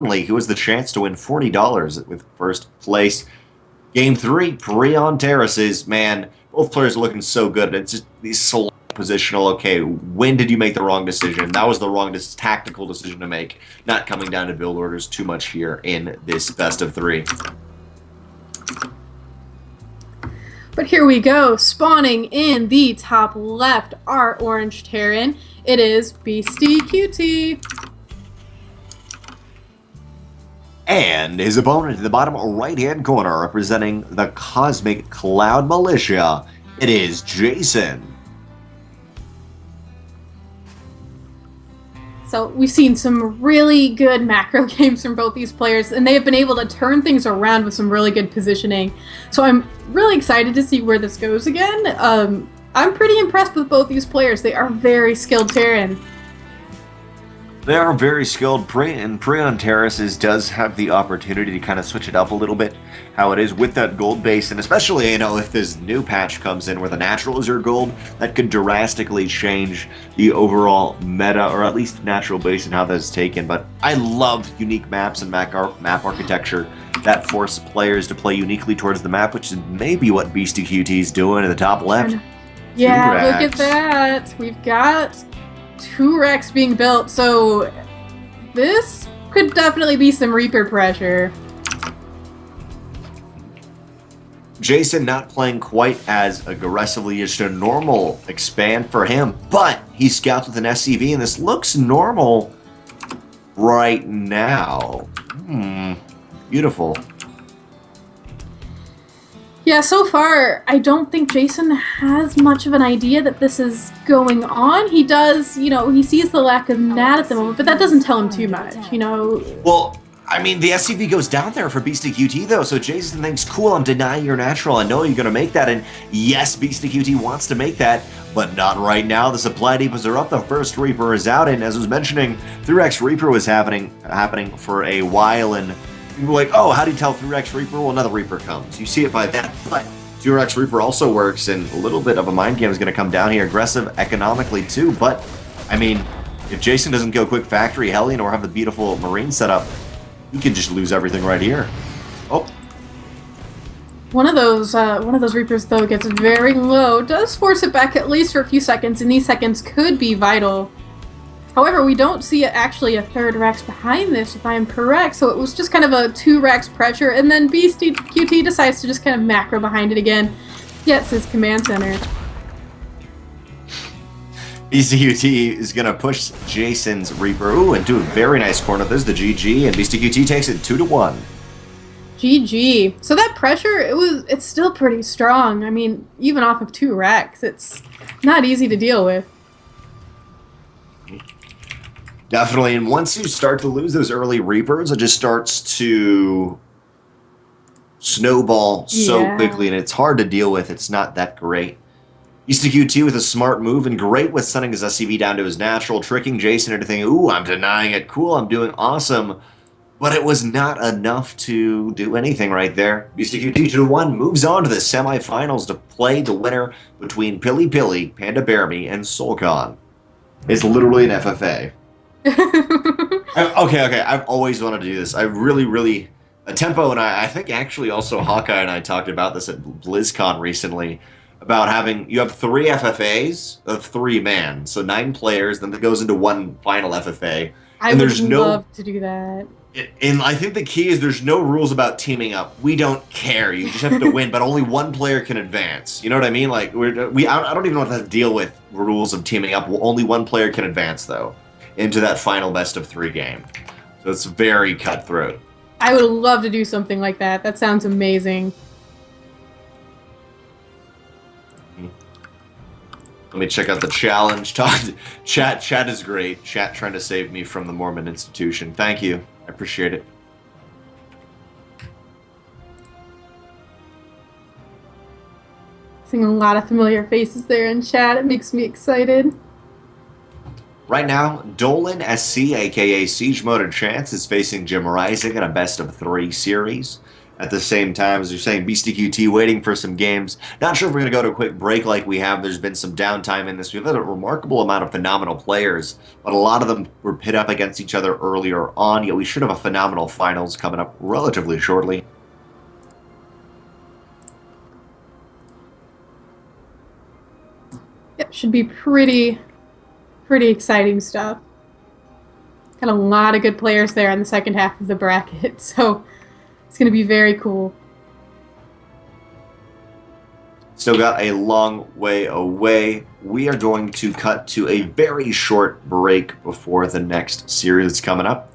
who has the chance to win $40 with first place. Game 3, Preon Terraces. Man, both players are looking so good. It's just these select positional. Okay, when did you make the wrong decision? That was the wrong tactical decision to make. Not coming down to build orders too much here in this best of 3. But here we go, spawning in the top left, our orange Terran. It is Beastyqt. And his opponent in the bottom right-hand corner, representing the Cosmic Cloud Militia, it is Jason. So we've seen some really good macro games from both these players, and they have been able to turn things around with some really good positioning. So I'm really excited to see where this goes again. I'm pretty impressed with both these players. They are very skilled Terran. They are very skilled. Preon Terraces does have the opportunity to kind of switch it up a little bit, how it is with that gold base, and especially, if this new patch comes in where the natural is your gold, that could drastically change the overall meta, or at least natural base and how that's taken. But I love unique maps and map architecture that force players to play uniquely towards the map, which is maybe what Beastyqt is doing in the top left. Yeah, look at that. We've got 2 racks being built, so this could definitely be some Reaper pressure. Jason not playing quite as aggressively as a normal expand for him, but he scouts with an SCV, and this looks normal right now. Beautiful. Yeah, so far, I don't think Jason has much of an idea that this is going on. He does, he sees the lack of nat at the moment, but that doesn't tell him too much, Well, the SCV goes down there for Beastyqt, though, so Jason thinks, cool, I'm denying your natural, I know you're going to make that, and yes, Beastyqt wants to make that, but not right now. The supply depots are up, the first Reaper is out, and as I was mentioning, 3x Reaper was happening for a while, and people were like, oh, how do you tell 3x Reaper? Well, another Reaper comes. You see it by that, but 2x Reaper also works, and a little bit of a mind game is going to come down here. Aggressive economically, too, but, if Jason doesn't go quick factory Hellion or have the beautiful Marine setup, he could just lose everything right here. Oh. One of those Reapers, though, gets very low, does force it back at least for a few seconds, and these seconds could be vital. However, we don't see actually a 3rd Rex behind this, if I am correct, so it was just kind of a 2 Rex pressure, and then Beastyqt decides to just kind of macro behind it again. Gets his command center. Beastyqt is going to push Jason's Reaper into a very nice corner. There's the GG, and Beastyqt takes it 2-1. GG. So that pressure, it's still pretty strong. Even off of 2 Rex, it's not easy to deal with. Definitely, and once you start to lose those early Reapers, it just starts to snowball so quickly, and it's hard to deal with. It's not that great. Beastyqt with a smart move, and great with sending his SCV down to his natural, tricking Jason into thinking, ooh, I'm denying it, cool, I'm doing awesome. But it was not enough to do anything right there. Beastyqt 2-1 moves on to the semifinals to play the winner between Pilly Pilly, Panda Bear Me, and Solcon. It's literally an FFA. Okay, I've always wanted to do this. I really, Tempo and I think actually also Hawkeye and I talked about this at BlizzCon recently, about you have 3 FFAs of 3 man, so 9 players, then it goes into 1 final FFA. I would love to do that. And I think the key is there's no rules about teaming up. We don't care. You just have to win, but only 1 player can advance. You know what I mean? Like I don't even know how to deal with rules of teaming up. Only 1 player can advance though into that final best of 3 game. So it's very cutthroat. I would love to do something like that. That sounds amazing. Let me check out the challenge. Chat is great. Chat trying to save me from the Mormon institution. Thank you. I appreciate it. Seeing a lot of familiar faces there in chat. It makes me excited. Right now, Dolan SC, aka Siege Mode and Chance, is facing Jim Rising in a best of 3 series. at the same time, as you're saying, Beastyqt waiting for some games. Not sure if we're going to go to a quick break like we have. There's been some downtime in this. We've had a remarkable amount of phenomenal players, but a lot of them were pit up against each other earlier on, yet we should have a phenomenal finals coming up relatively shortly. Yep, should be pretty exciting stuff. Got a lot of good players there in the second half of the bracket, so it's going to be very cool. Still got a long way away. We are going to cut to a very short break before the next series coming up.